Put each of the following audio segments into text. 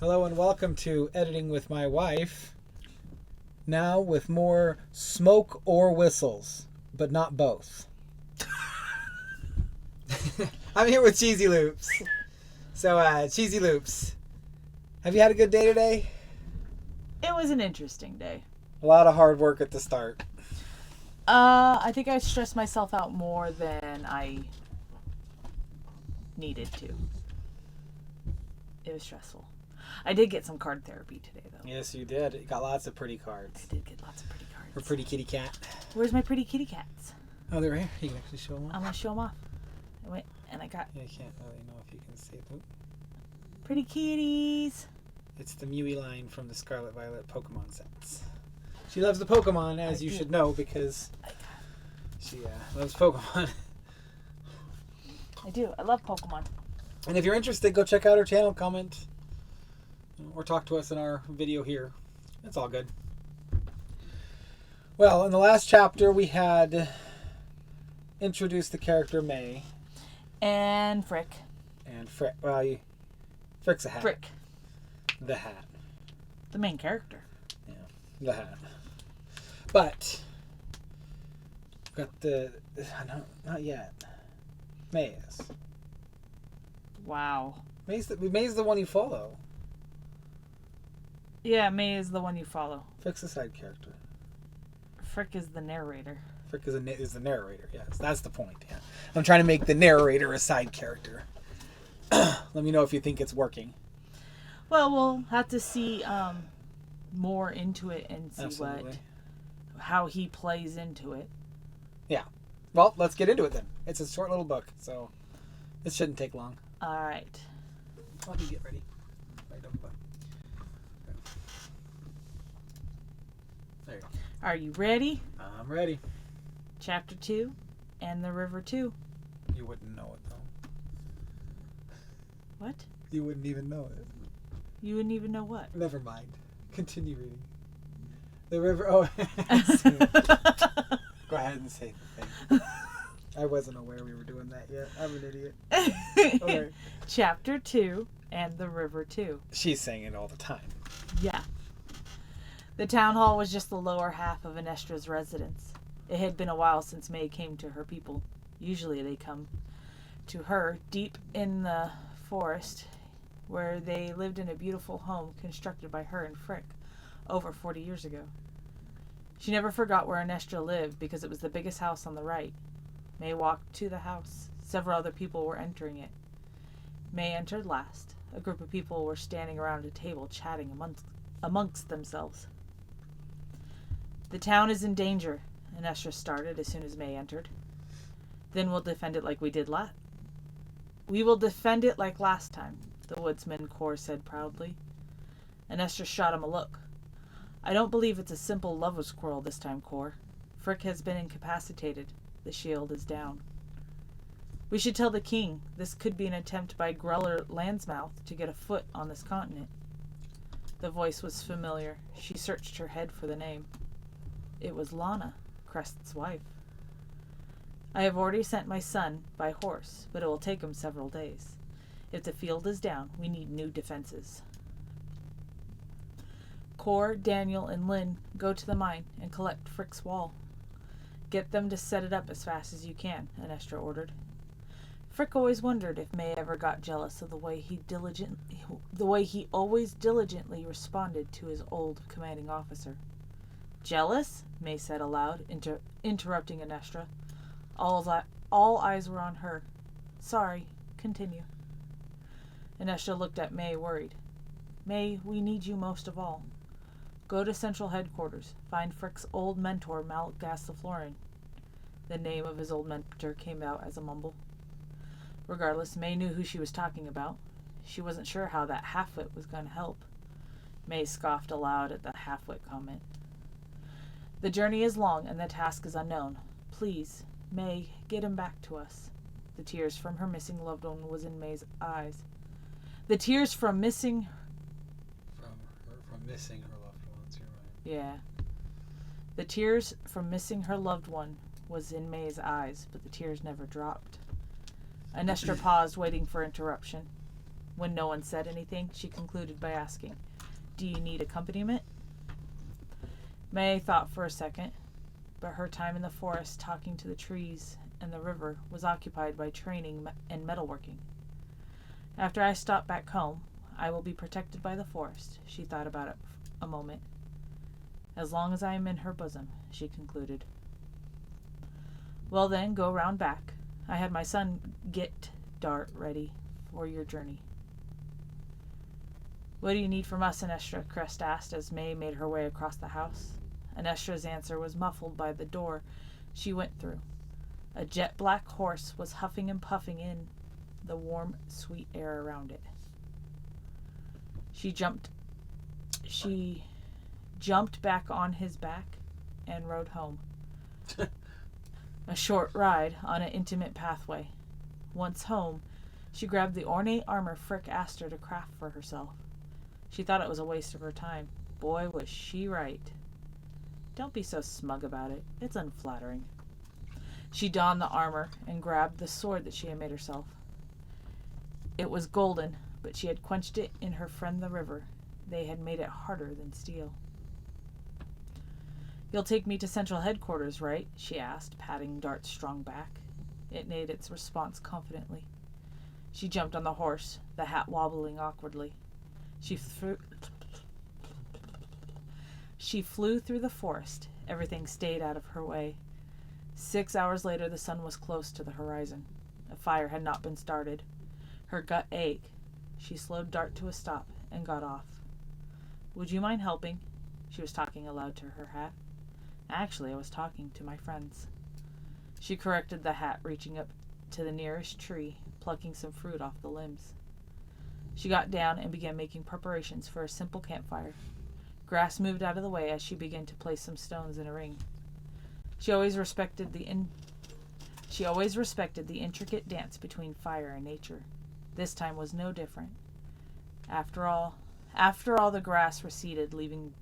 Hello and welcome to Editing with My Wife. Now with more smoke or whistles, but not both. I'm here with Cheesy Loops. So, Cheesy Loops, have you had a good day today? It was an interesting day. A lot of hard work at the start. I think I stressed myself out more than I needed to. It was stressful. I did get some card therapy today, though. Yes, you did. You got lots of pretty cards. I did get lots of pretty cards. Or pretty kitty cat. Where's my pretty kitty cats? Oh, they're here. You can actually show them off. I'm going to show them off. I went and I got... Yeah, I can't really know if you can see them. Pretty kitties. It's the Mewy line from the Scarlet Violet Pokemon sets. She loves the Pokemon, as you should know, because she loves Pokemon. I do. I love Pokemon. And if you're interested, go check out her channel, comment, or talk to us in our video here. It's all good. Well, in the last chapter, we had introduced the character May. And Frick. And Frick. Well, Frick's a hat. Frick. The hat. The main character. Yeah, the hat. But, got the... No, not yet. May is. Wow. May's the one you follow. Yeah, May is the one you follow. Frick's a side character. Frick is the narrator. Frick is the narrator, yes. That's the point, yeah. I'm trying to make the narrator a side character. Let me know if you think it's working. Well, we'll have to see more into it and see how he plays into it. Yeah. Well, let's get into it then. It's a short little book, so it shouldn't take long. All right. Let me get ready. There you go. Are you ready? I'm ready. Chapter 2 and the River 2. You wouldn't know it, though. What? You wouldn't even know it. You wouldn't even know what? Never mind. Continue reading. The river... Oh. Go ahead and say the thing. I wasn't aware we were doing that yet. I'm an idiot. Okay. Chapter 2 and the River 2. She's saying it all the time. Yeah. The town hall was just the lower half of Anestra's residence. It had been a while since May came to her people. Usually they come to her deep in the forest where they lived in a beautiful home constructed by her and Frick over 40 years ago. She never forgot where Anestra lived because it was the biggest house on the right. May walked to the house. Several other people were entering it. May entered last. A group of people were standing around a table chatting amongst themselves. The town is in danger, Anestra started as soon as May entered. Then we'll defend it like we did last. We will defend it like last time, the woodsman Cor said proudly. Anestra shot him a look. I don't believe it's a simple lover's quarrel this time, Cor. Frick has been incapacitated. The shield is down. We should tell the king. This could be an attempt by Greller Landsmouth to get a foot on this continent. The voice was familiar. She searched her head for the name. It was Lana, Crest's wife. I have already sent my son by horse, but it will take him several days. If the field is down, we need new defenses. Cor, Daniel, and Lynn go to the mine and collect Frick's wall. Get them to set it up as fast as you can, Anestra ordered. Frick always wondered if May ever got jealous of the way he always diligently responded to his old commanding officer. Jealous? May said aloud, interrupting Anestra. All eyes were on her. Sorry, continue. Anestra looked at May, worried. May, we need you most of all. Go to Central Headquarters. Find Frick's old mentor, Malgas the Florin. The name of his old mentor came out as a mumble. Regardless, May knew who she was talking about. She wasn't sure how that half-wit was going to help. May scoffed aloud at the half-wit comment. The journey is long and the task is unknown. Please, May, get him back to us. The tears from her missing loved one was in May's eyes. The tears from missing... From missing her loved ones, you're right. Yeah. The tears from missing her loved one was in May's eyes, but the tears never dropped. Anestra paused, waiting for interruption. When no one said anything, she concluded by asking, "Do you need accompaniment?" May thought for a second, but her time in the forest talking to the trees and the river was occupied by training and metalworking. "After I stop back home, I will be protected by the forest," she thought about it a moment. "As long as I am in her bosom," she concluded. "Well then, go round back. I had my son get Dart ready for your journey." "What do you need from us?" Anestra Crest asked as May made her way across the house. Anestra's answer was muffled by the door she went through. A jet-black horse was huffing and puffing in the warm, sweet air around it. She jumped back on his back and rode home. A short ride on an intimate pathway. Once home, she grabbed the ornate armor Frick asked her to craft for herself. She thought it was a waste of her time. Boy, was she right. Don't be so smug about it. It's unflattering. She donned the armor and grabbed the sword that she had made herself. It was golden, but she had quenched it in her friend the river. They had made it harder than steel. "You'll take me to central headquarters, right?" she asked, patting Dart's strong back. It made its response confidently. She jumped on the horse, the hat wobbling awkwardly. She flew through the forest. Everything stayed out of her way. 6 hours later, the sun was close to the horizon. A fire had not been started. Her gut ached. She slowed Dart to a stop and got off. "Would you mind helping?" She was talking aloud to her hat. "Actually, I was talking to my friends." She corrected the hat, reaching up to the nearest tree, plucking some fruit off the limbs. She got down and began making preparations for a simple campfire. Grass moved out of the way as she began to place some stones in a ring. She always respected the intricate dance between fire and nature. This time was no different. After all the grass receded, leaving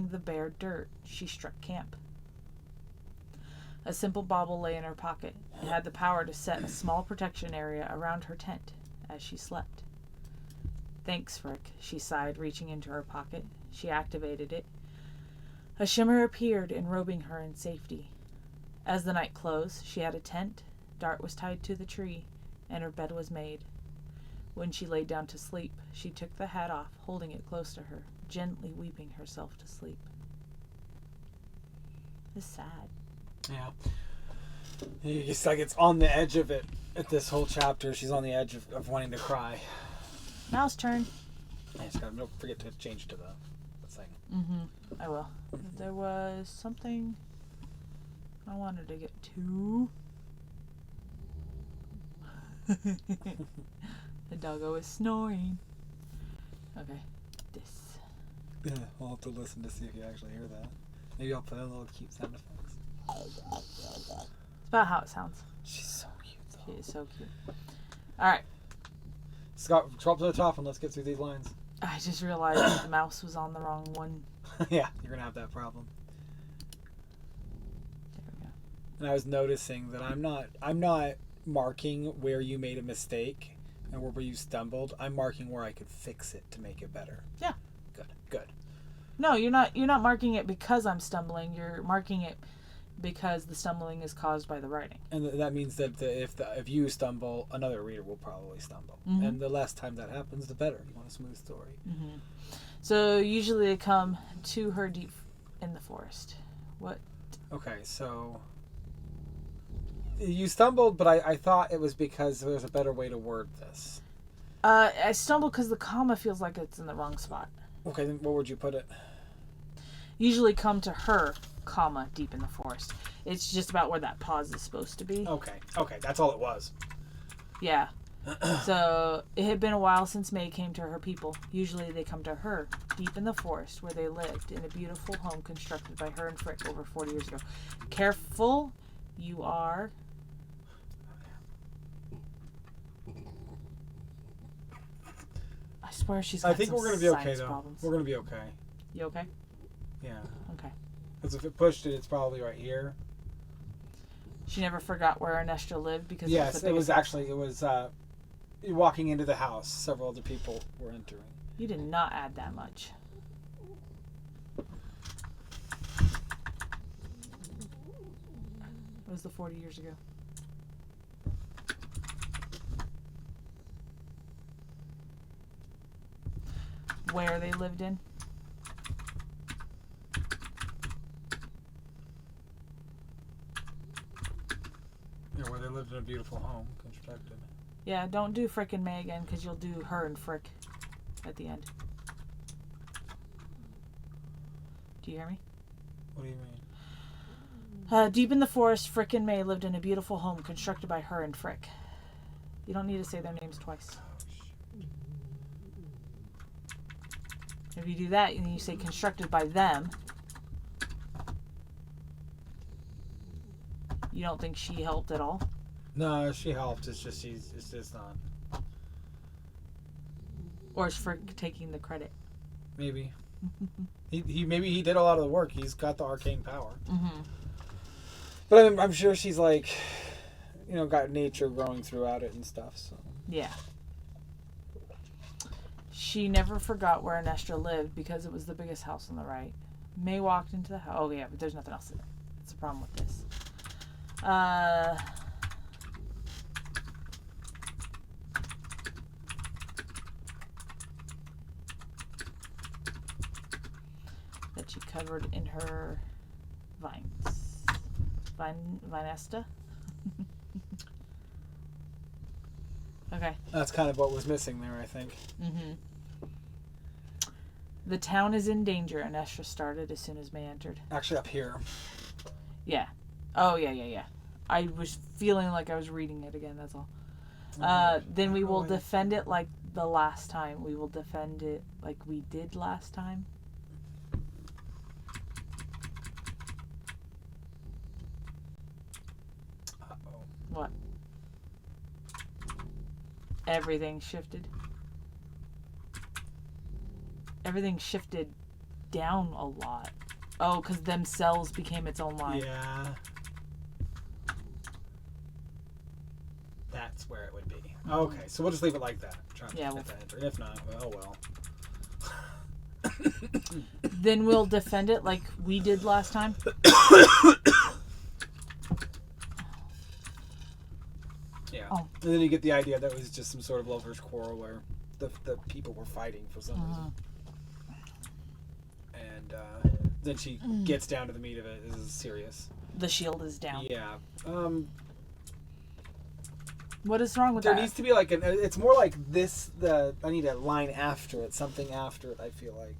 the bare dirt, she struck camp. A simple bauble lay in her pocket. It had the power to set a small protection area around her tent as she slept. "Thanks, Frick," she sighed, reaching into her pocket. She activated it. A shimmer appeared, enrobing her in safety. As the night closed, she had a tent, Dart was tied to the tree, and her bed was made. When she lay down to sleep, she took the hat off, holding it close to her, gently weeping herself to sleep. It's sad. Yeah. It's like it's on the edge of it at this whole chapter. She's on the edge of wanting to cry. Now's turn. I just gotta don't forget to change to the thing. I will. There was something I wanted to get to. The doggo is snoring. Okay. This. Yeah, I'll have to listen to see if you actually hear that. Maybe I'll put in little cute sound effects. It's about how it sounds. She's so cute, though. She is so cute. Alright. Scott, drop to the top and let's get through these lines. I just realized the mouse was on the wrong one. Yeah, you're gonna have that problem. There we go. And I was noticing that I'm not marking where you made a mistake and where you stumbled. I'm marking where I could fix it to make it better. Yeah. Good. No, you're not marking it because I'm stumbling. You're marking it because the stumbling is caused by the writing. And that means that if you stumble, another reader will probably stumble. Mm-hmm. And the less time that happens, the better. You want a smooth story. Mm-hmm. So usually they come to her deep in the forest. What? Okay, so you stumbled, but I thought it was because there's a better way to word this. I stumbled because the comma feels like it's in the wrong spot. Okay, then where would you put it? Usually come to her, comma, deep in the forest. It's just about where that pause is supposed to be. Okay, that's all it was. Yeah. So, it had been a while since May came to her people. Usually they come to her, deep in the forest, where they lived, in a beautiful home constructed by her and Frick over 40 years ago. Careful, you are... I swear she's got I think some we're going to be okay, though. problems. We're going to be okay. You okay? Yeah. Okay. Because if it pushed it, it's probably right here. She never forgot where Anestra lived because Yes, it was walking into the house. Several other people were entering. You did not add that much. It was the 40 years ago. Where they lived in? Yeah, where they lived in a beautiful home constructed. Yeah, don't do frickin' May again, because you'll do her and Frick at the end. Do you hear me? What do you mean? Deep in the forest, Frick and May lived in a beautiful home constructed by her and Frick. You don't need to say their names twice. If you do that, and you say constructed by them, you don't think she helped at all? No, she helped. It's just not. Or is Frick taking the credit? Maybe. Maybe he did a lot of the work. He's got the arcane power. Mm-hmm. But I'm sure she's like, got nature growing throughout it and stuff. So yeah. She never forgot where Anestra lived because it was the biggest house on the right. May walked into the house. Oh yeah, but there's nothing else. That's the problem with this. That she covered in her vines. Vinesta? Okay. that's kind of what was missing there, I think. Mm-hmm. The town is in danger, Anestra started as soon as May entered. Actually, up here. Yeah. Oh, yeah. I was feeling like I was reading it again, that's all. Then we will defend it like the last time. We will defend it like we did last time. Uh-oh. What? Everything shifted. Everything shifted down a lot. Oh, because themselves became its own line. Yeah. That's where it would be. Okay, so we'll just leave it like that. Yeah, And if not, well. Then we'll defend it like we did last time. Yeah. Oh. And then you get the idea that it was just some sort of lovers' quarrel where the people were fighting for some reason. And then she gets down to the meat of it. This is serious. The shield is down. Yeah. What is wrong with there that? needs to be like it's more like this. I need a line after it, something after it. I feel like.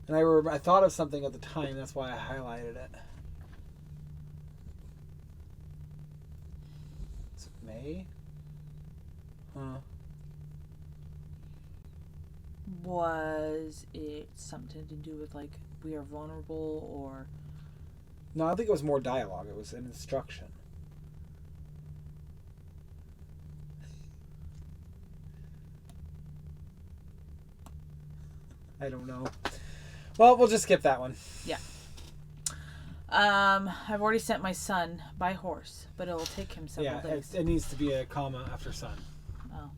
And I thought of something at the time. That's why I highlighted it. Is it May? Huh. Was it something to do with like we are vulnerable or? No, I think it was more dialogue. It was an instruction. I don't know. Well, we'll just skip that one. Yeah. I've already sent my son by horse, but it'll take him several days. It needs to be a comma after son. Oh.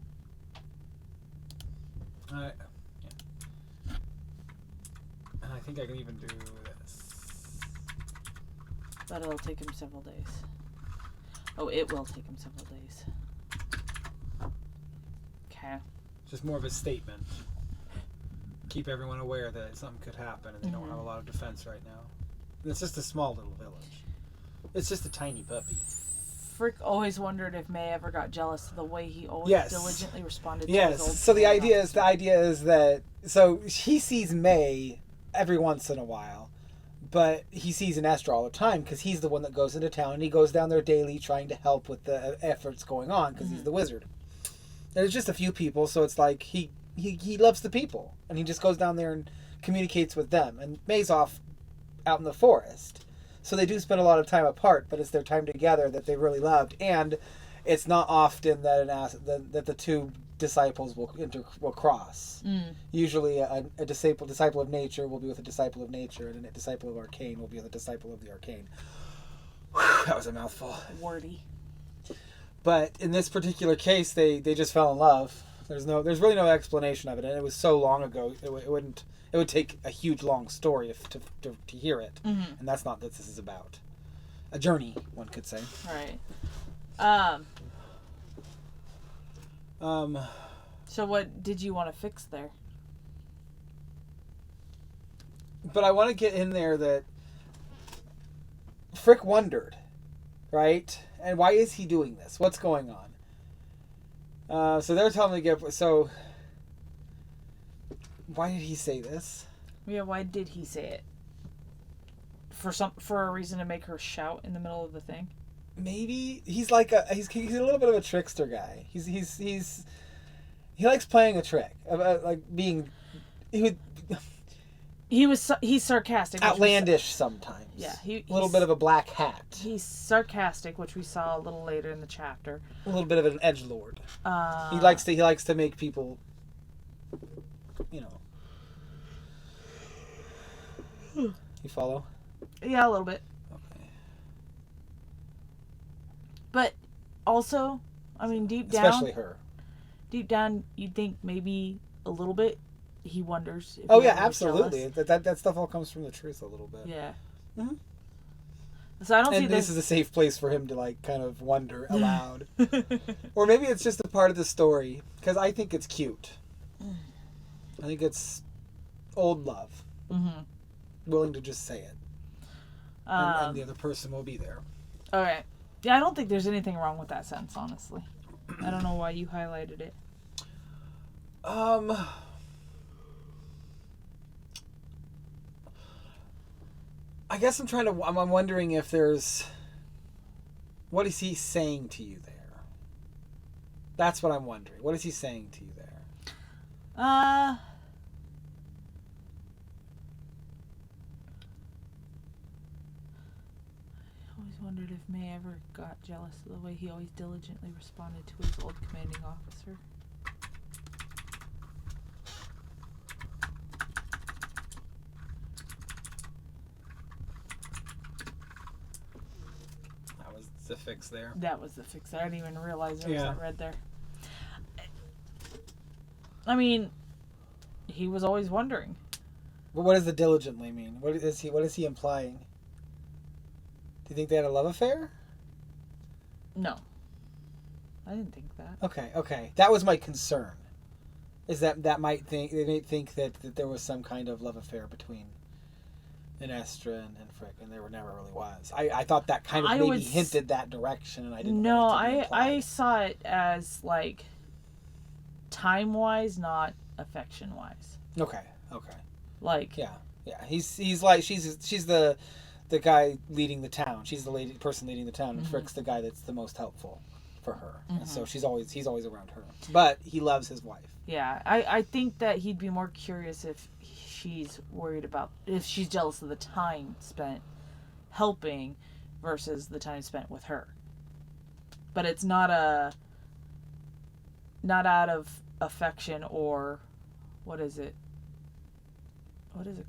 Yeah. And I think I can even do this. But it'll take him several days. Oh, it will take him several days. Okay. Just more of a statement. Keep everyone aware that something could happen and they don't have a lot of defense right now. And it's just a small little village. It's just a tiny puppy. Frick always wondered if May ever got jealous of the way he always diligently responded to his old so the idea is that he sees May every once in a while, but he sees Anestra all the time because he's the one that goes into town and he goes down there daily trying to help with the efforts going on because he's the wizard. And it's just a few people, so it's like he loves the people and he just goes down there and communicates with them. And May's off out in the forest, so they do spend a lot of time apart, but it's their time together that they really loved. And it's not often that the two disciples will cross. Usually a disciple of nature will be with a disciple of nature, and a disciple of arcane will be with a disciple of the arcane. Whew, that was a mouthful. Wordy. But in this particular case, they just fell in love. There's really no explanation of it, and it was so long ago. It would take a huge long story to hear it, and that's not what this is about. A journey, one could say. Right. So what did you want to fix there? But I want to get in there that Frick wondered, right? And why is he doing this? What's going on? So they're telling me to get... So, why did he say this? Yeah, why did he say it? For a reason to make her shout in the middle of the thing? Maybe he's like he's a little bit of a trickster guy. He likes playing a trick, like being he's sarcastic, outlandish sometimes. Yeah, a little bit of a black hat. He's sarcastic, which we saw a little later in the chapter. A little bit of an edgelord. He likes to make people, you know. You follow? Yeah, a little bit. Okay. But also, I mean, especially her. Deep down, you'd think maybe a little bit he wonders. If oh yeah, absolutely. That stuff all comes from the truth a little bit. Yeah. Mm-hmm. So I don't see this is a safe place for him to like kind of wonder aloud, or maybe it's just a part of the story because I think it's cute. I think it's old love. Mm-hmm. Willing to just say it, and the other person will be there. Okay. Yeah, I don't think there's anything wrong with that sentence, honestly. I don't know why you highlighted it. I guess I'm wondering if there's... What is he saying to you there? That's what I'm wondering. What is he saying to you there? I always wondered if May ever got jealous of the way he always diligently responded to his old commanding officer. The fix there. That was the fix. I didn't even realize there was that red there. I mean, he was always wondering. But what does the diligently mean? What is he implying? Do you think they had a love affair? No. I didn't think that. Okay. That was my concern. Is that they might think that there was some kind of love affair between Inestra and Frick, and there never really was. I thought that kind of maybe hinted that direction, and I didn't. No, I saw it as like time wise, not affection wise. Okay. Like yeah. He's like she's the guy leading the town. She's the person leading the town, and Frick's the guy that's the most helpful for her, and so he's always around her. But he loves his wife. Yeah, I think that he'd be more curious if she's worried about if she's jealous of the time spent helping versus the time spent with her. But it's not out of affection or what is it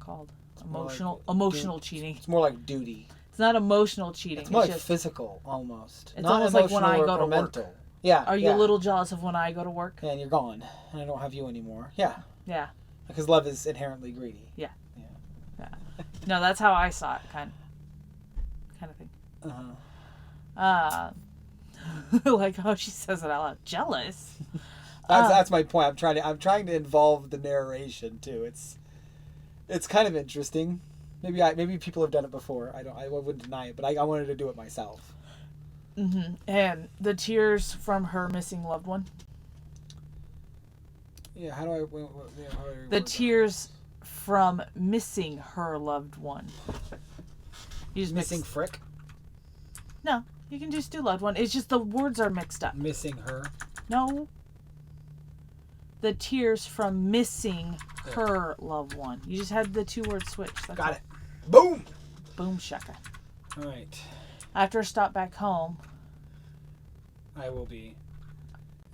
called? Emotional cheating. It's more like duty. It's not emotional cheating. It's more like just physical almost. It's not almost like when I go to work. Mental. Yeah. Are you a little jealous of when I go to work? And you're gone, and I don't have you anymore. Yeah. Yeah. Because love is inherently greedy. Yeah. No, that's how I saw it, kind of thing. Like how she says it out loud. Jealous. That's my point. I'm trying to involve the narration too. It's kind of interesting. Maybe people have done it before. I wouldn't deny it, but I wanted to do it myself. Mm-hmm. And the tears from her missing loved one. Yeah, how do I the tears from missing her loved one. You just missing Frick? No, you can just do loved one. It's just the words are mixed up. Missing her? No. The tears from missing her loved one. You just had the two words switched. Got it. Boom! Boom shaka. All right. After a stop back home. I will be.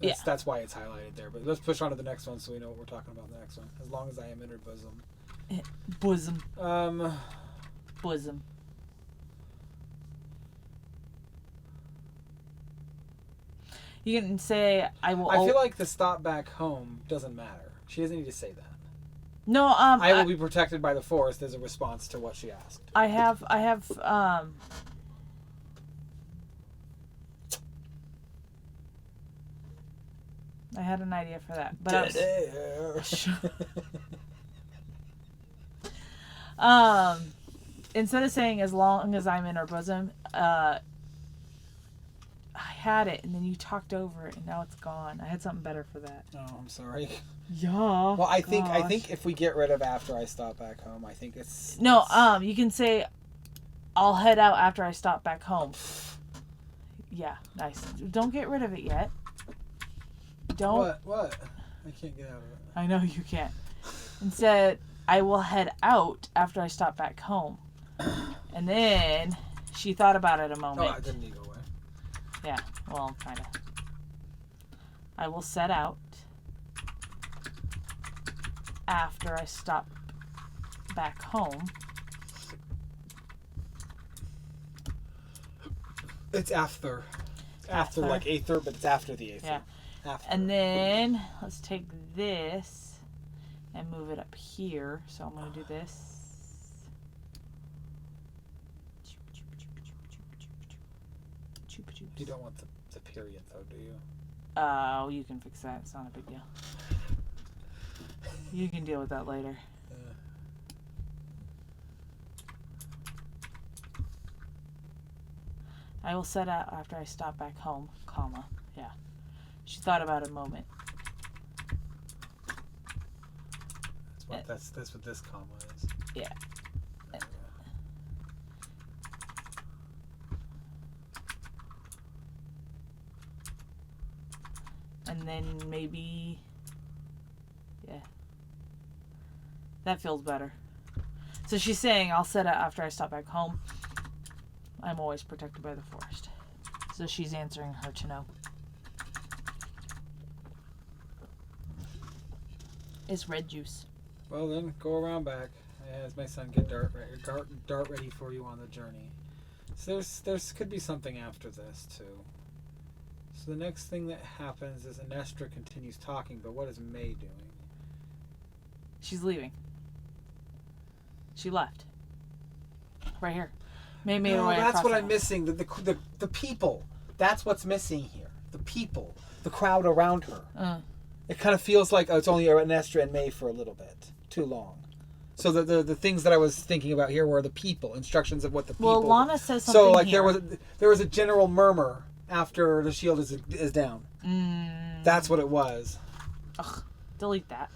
Yeah. That's why it's highlighted there. But let's push on to the next one so we know what we're talking about in the next one. As long as I am in her bosom. Bosom. Bosom. You can say, I will... I feel like the stop back home doesn't matter. She doesn't need to say that. No, I will be protected by the forest as a response to what she asked. I have, I had an idea for that, but instead of saying as long as I'm in her bosom, I had it, and then you talked over it, and now it's gone. I had something better for that. Oh, I'm sorry. Yeah. Well, I think if we get rid of after I stop back home, I think it's... No, you can say, I'll head out after I stop back home. Yeah, nice. Don't get rid of it yet. Don't... What? I can't get out of it. I know you can't. Instead, I will head out after I stop back home. And then she thought about it a moment. Oh, it didn't need to go away. Yeah, well, kind of. I will set out after I stop back home. It's after. After, like aether, but it's after the aether. Yeah. After. And then let's take this and move it up here. So I'm going to do this. You don't want the period, though, do you? Oh, you can fix that. It's not a big deal. You can deal with that later. I will set out after I stop back home, comma. Yeah. She thought about it a moment. That's what this comma is. Yeah. And then maybe... Yeah. That feels better. So she's saying, I'll set out after I stop back home. I'm always protected by the forest. So she's answering her to know. It's red juice. Well then, go around back. As my son get dart ready for you on the journey. So there's could be something after this too. So the next thing that happens is Anestra continues talking, but what is May doing? She's leaving. She left. Right here. May made her way that's across what the I'm house. missing. The people. That's what's missing here. The people. The crowd around her. It kind of feels like it's only Anestra and May for a little bit. Too long. So the things that I was thinking about here were the people. Instructions of what the people... Well, Lana says something So like here. there was a general murmur after the shield is down. That's what it was. Ugh. Delete that.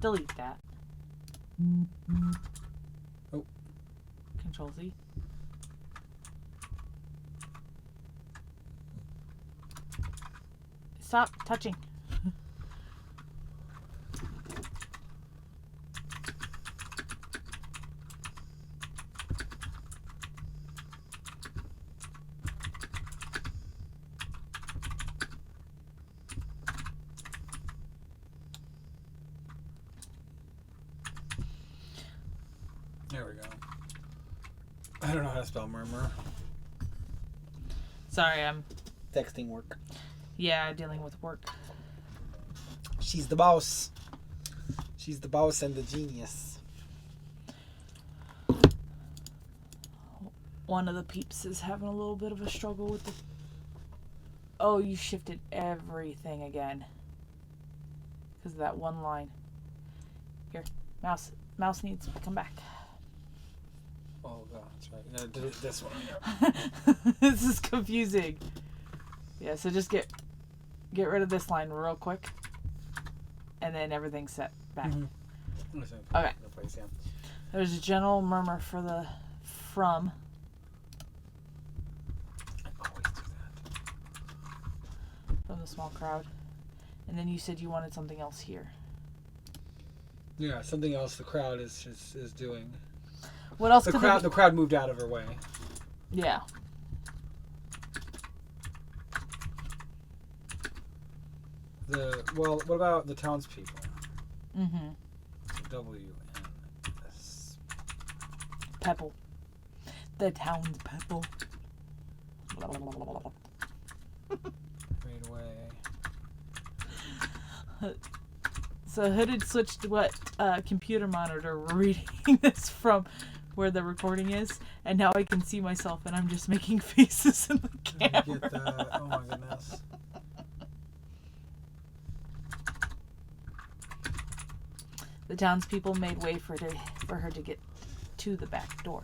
Delete that. Oh. Control Z. Stop touching. There we go. I don't know how to spell murmur. Sorry, I'm... Texting work. Yeah, dealing with work. She's the boss. She's the boss and the genius. One of the peeps is having a little bit of a struggle with the... Oh, you shifted everything again. Because of that one line. Here, mouse. Mouse needs to come back. Oh god, that's right. No, delete this one. This is confusing. Yeah, so just get rid of this line real quick. And then everything's set back. Mm-hmm. Okay. Place, yeah. There's a general murmur for the from. I always do that. From the small crowd. And then you said you wanted something else here. Yeah, something else the crowd is doing. What else The could crowd the crowd moved out of her way. Yeah. What about the townspeople? Mm-hmm. W-N-S. Pebble. The town's pebble. Right away. So Hooded switched what computer monitor we're reading this from, where the recording is, and now I can see myself, and I'm just making faces in the camera. Get that. Oh my goodness. The townspeople made way for her to get to the back door.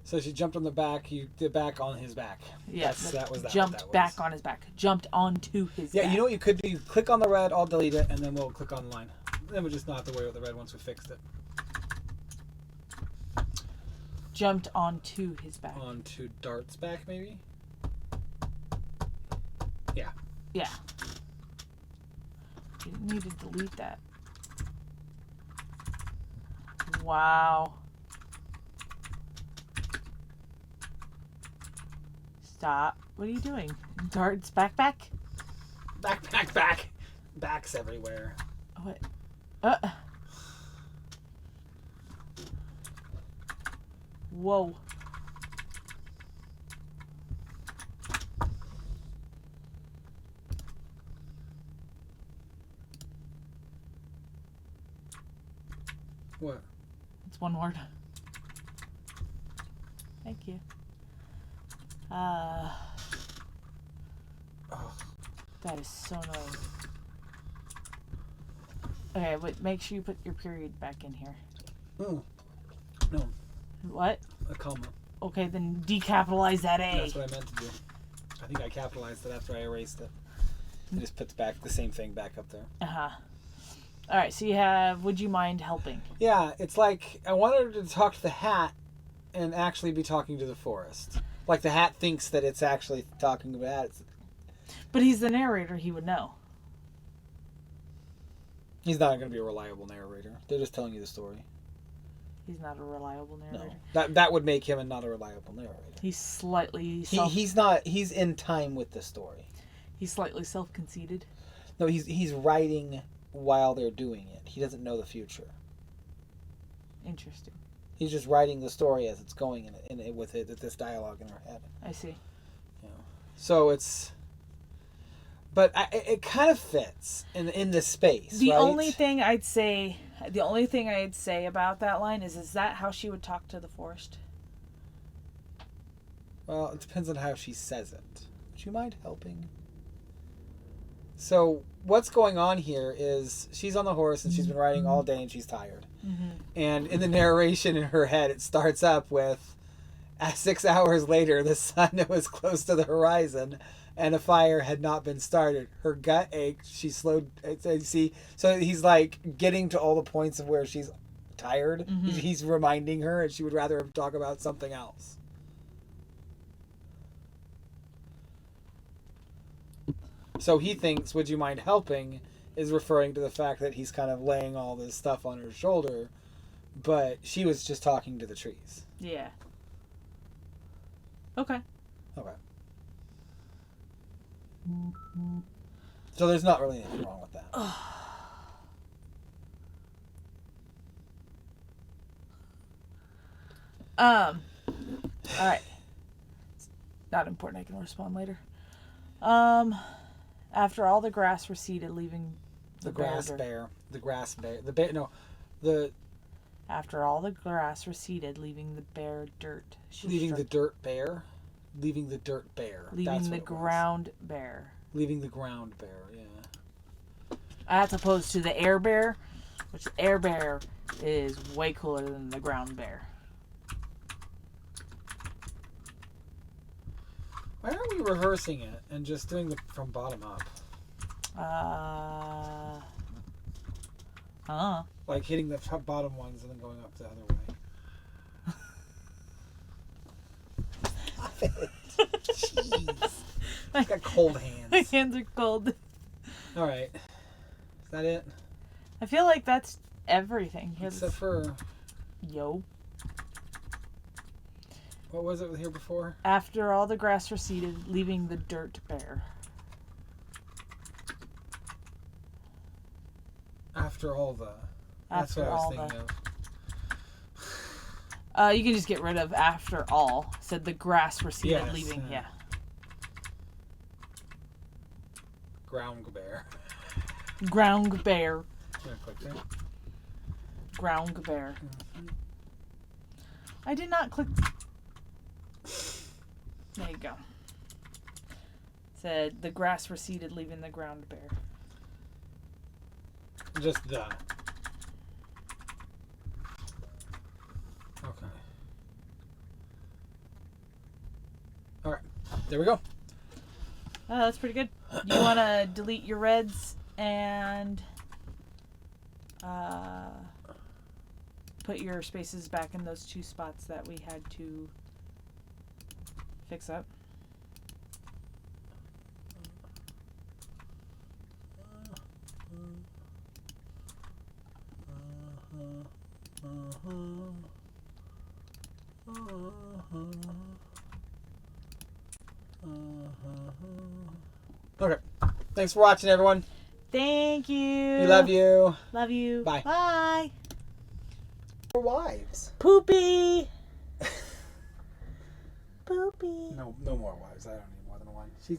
So she jumped on the back. You did back on his back. Yes, that was that. Jumped that was. back on his back. Jumped onto his back. Yeah, you know what you could do? You click on the red, I'll delete it, and then we'll click on the line. Then we'll just not have to worry about the red once we fixed it. Jumped onto his back. Onto Dart's back, maybe? Yeah. Yeah. You didn't need to delete that. Wow. Stop. What are you doing? Dart's backpack? Back. Backs everywhere. What? Whoa. What? It's one word. Thank you. Oh. That is so annoying. Okay, but make sure you put your period back in here. Oh. No. What? A comma. Okay, then decapitalize that A. That's what I meant to do. I think I capitalized it after I erased it. It just puts back the same thing back up there. Uh-huh. Alright, so you have, would you mind helping? Yeah, it's like I wanted her to talk to the hat and actually be talking to the forest. Like the hat thinks that it's actually talking to the hat. But he's the narrator, he would know. He's not going to be a reliable narrator. They're just telling you the story. He's not a reliable narrator. No, that would make him not a reliable narrator. He's slightly He's not. He's in time with the story. He's slightly self-conceited. No, he's writing while they're doing it. He doesn't know the future. Interesting. He's just writing the story as it's going with this dialogue in her head. I see. Yeah. So it's. But it kind of fits in this space. The right? only thing I'd say about that line is that how she would talk to the forest? Well, it depends on how she says it. Would you mind helping? So what's going on here is she's on the horse and she's been riding all day and she's tired. Mm-hmm. And in the narration in her head, it starts up with, 6 hours later, the sun was close to the horizon and a fire had not been started. Her gut ached. She slowed. See, so he's like getting to all the points of where she's tired. Mm-hmm. He's reminding her, and she would rather talk about something else. So he thinks, "Would you mind helping?" is referring to the fact that he's kind of laying all this stuff on her shoulder, but she was just talking to the trees. Yeah. Okay. Okay. So there's not really anything wrong with that. All right. It's not important. I can respond later. After all the grass receded, leaving The grass bear. The bear. No, the. After all the grass receded, leaving the bare dirt. Leaving the dirt bare. Leaving the dirt bare. Leaving the ground bare. Leaving the ground bare. Yeah. As opposed to the air bear, which the air bear is way cooler than the ground bear. Why aren't we rehearsing it and just doing it from bottom up? Like hitting the bottom ones and then going up the other way. Stop it. Jeez. I got cold hands. My hands are cold. Alright. Is that it? I feel like that's everything. Except for... Yo. What was it here before? After all the grass receded, leaving the dirt bare. After all the... That's what I was thinking of. You can just get rid of after all. Said the grass receded, Yes, leaving. Yeah. Ground bear. Ground bear. I'm gonna click that. Ground bear. I did not click. There you go. Said the grass receded, leaving the ground bare. Just the. Okay. All right. There we go. Oh, that's pretty good. You want to delete your reds and put your spaces back in those two spots that we had to fix up. Okay. Thanks for watching, everyone. Thank you. We love you. Love you. Bye. Bye. For wives. Poopy. Poopy. No more wives. I don't need more than one. She's